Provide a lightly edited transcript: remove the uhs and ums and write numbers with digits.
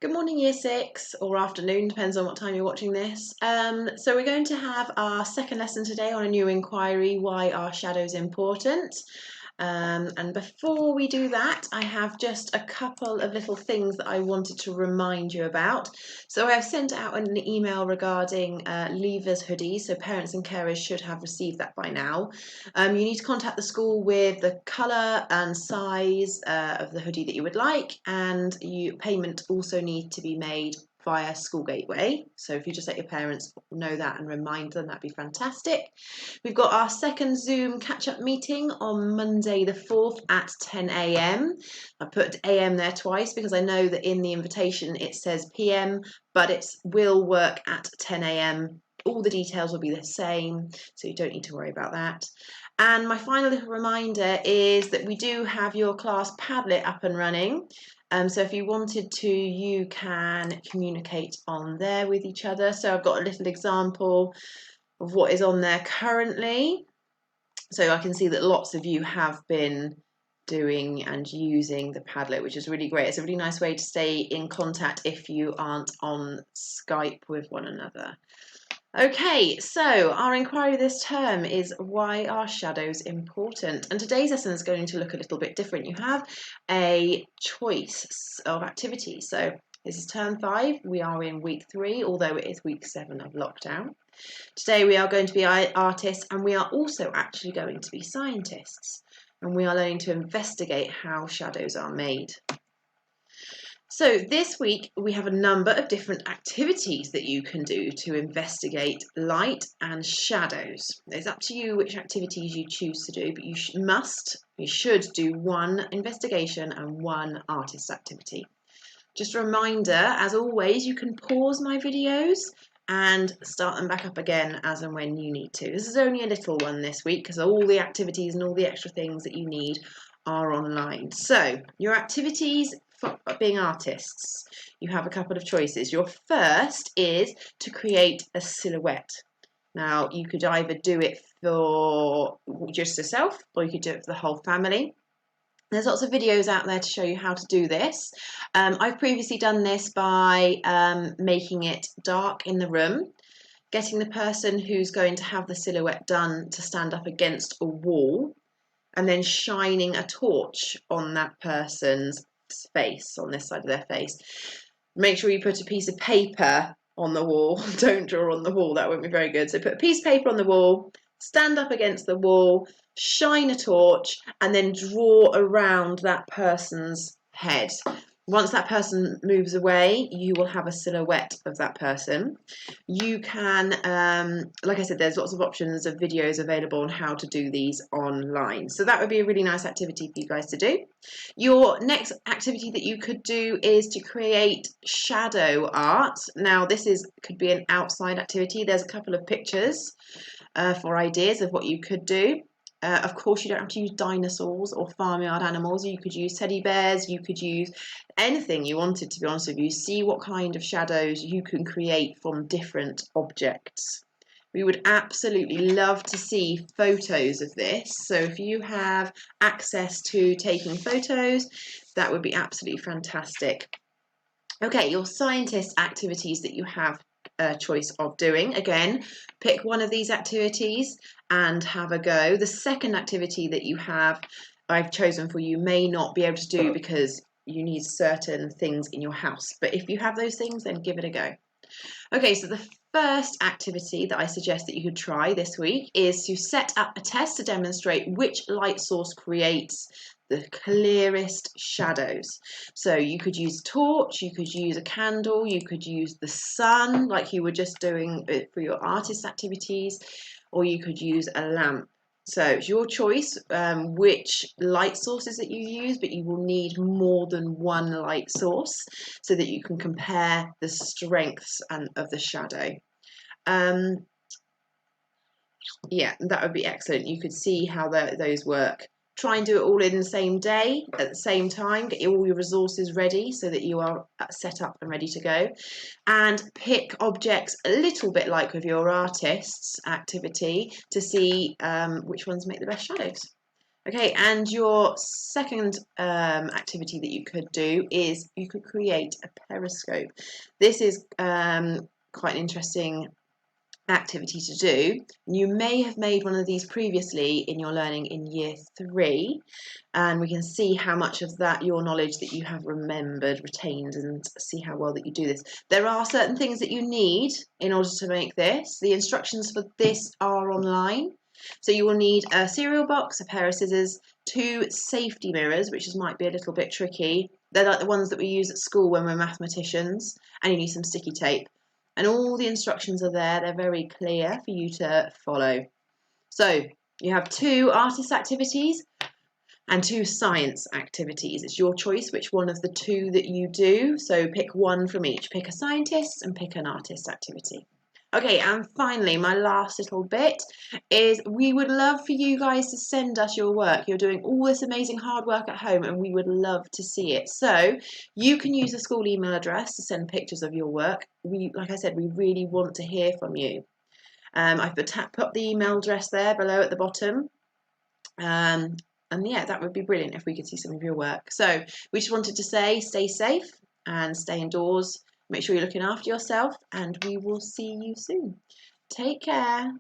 Good morning, Year 6, or afternoon, depends on what time you're watching this. So we're going to have our second lesson today on a new inquiry, why are shadows important? And before we do that, I have just a couple of little things that I wanted to remind you about. So I've sent out an email regarding leavers hoodies, so parents and carers should have received that by now. You need to contact the school with the colour and size of the hoodie that you would like, and payment also needs to be made via School Gateway. So if you just let your parents know that and remind them, that'd be fantastic. We've got our second Zoom catch-up meeting on Monday the 4th at 10 a.m. I put AM there twice because I know that in the invitation it says PM, but it will work at 10 a.m. All the details will be the same, so you don't need to worry about that. And my final little reminder is that we do have your class Padlet up and running. So if you wanted to, you can communicate on there with each other. So I've got a little example of what is on there currently. So I can see that lots of you have been doing and using the Padlet, which is really great. It's a really nice way to stay in contact if you aren't on Skype with one another. Okay, so our inquiry this term is why are shadows important? And today's lesson is going to look a little bit different. You have a choice of activities. So this is term 5. We are in week 3, although it is week 7 of lockdown. Today we are going to be artists, and we are also actually going to be scientists. And we are learning to investigate how shadows are made. So this week we have a number of different activities that you can do to investigate light and shadows. It's up to you which activities you choose to do, but you should do one investigation and one artist activity. Just a reminder, as always, you can pause my videos and start them back up again as and when you need to. This is only a little one this week because all the activities and all the extra things that you need are online. So your activities for being artists, you have a couple of choices. Your first is to create a silhouette. Now you could either do it for just yourself or you could do it for the whole family. There's lots of videos out there to show you how to do this. I've previously done this by making it dark in the room, getting the person who's going to have the silhouette done to stand up against a wall, and then shining a torch on that person's face, on this side of their face. Make sure you put a piece of paper on the wall. Don't draw on the wall, that won't be very good. So put a piece of paper on the wall, stand up against the wall, shine a torch, and then draw around that person's head. Once that person moves away, you will have a silhouette of that person. You can, like I said, there's lots of options of videos available on how to do these online. So that would be a really nice activity for you guys to do. Your next activity that you could do is to create shadow art. Now this could be an outside activity. There's a couple of pictures for ideas of what you could do. Of course, you don't have to use dinosaurs or farmyard animals. You could use teddy bears. You could use anything you wanted, to be honest with you. See what kind of shadows you can create from different objects. We would absolutely love to see photos of this. So if you have access to taking photos, that would be absolutely fantastic. Okay, your scientist activities that you have a choice of doing. Again, pick one of these activities and have a go. The second activity that I've chosen for you may not be able to do because you need certain things in your house. But if you have those things, then give it a go. Okay, so the first activity that I suggest that you could try this week is to set up a test to demonstrate which light source creates the clearest shadows. So you could use a torch, you could use a candle, you could use the sun like you were just doing for your artist activities, or you could use a lamp. So it's your choice which light sources that you use, but you will need more than one light source so that you can compare the strengths of the shadow. Yeah, that would be excellent. You could see how those work. Try and do it all in the same day at the same time. Get all your resources ready so that you are set up and ready to go. And pick objects a little bit like with your artists activity to see which ones make the best shadows. Okay, and your second activity that you could do is you could create a periscope. This is quite an interesting activity to do. You may have made one of these previously in your learning in year 3, and we can see how much of that your knowledge that you have remembered, retained, and see how well that you do this. There are certain things that you need in order to make this. The instructions for this are online. So you will need a cereal box, a pair of scissors, 2 safety mirrors, which might be a little bit tricky. They're like the ones that we use at school when we're mathematicians, and you need some sticky tape. And all the instructions are there. They're very clear for you to follow. So you have 2 artist activities and 2 science activities. It's your choice which one of the 2 that you do. So pick one from each. Pick a scientist and pick an artist activity. Okay, and finally, my last little bit is we would love for you guys to send us your work. You're doing all this amazing hard work at home and we would love to see it. So you can use the school email address to send pictures of your work. Like I said, we really want to hear from you. I've put the email address there below at the bottom. And yeah, that would be brilliant if we could see some of your work. So we just wanted to say stay safe and stay indoors. Make sure you're looking after yourself, and we will see you soon. Take care.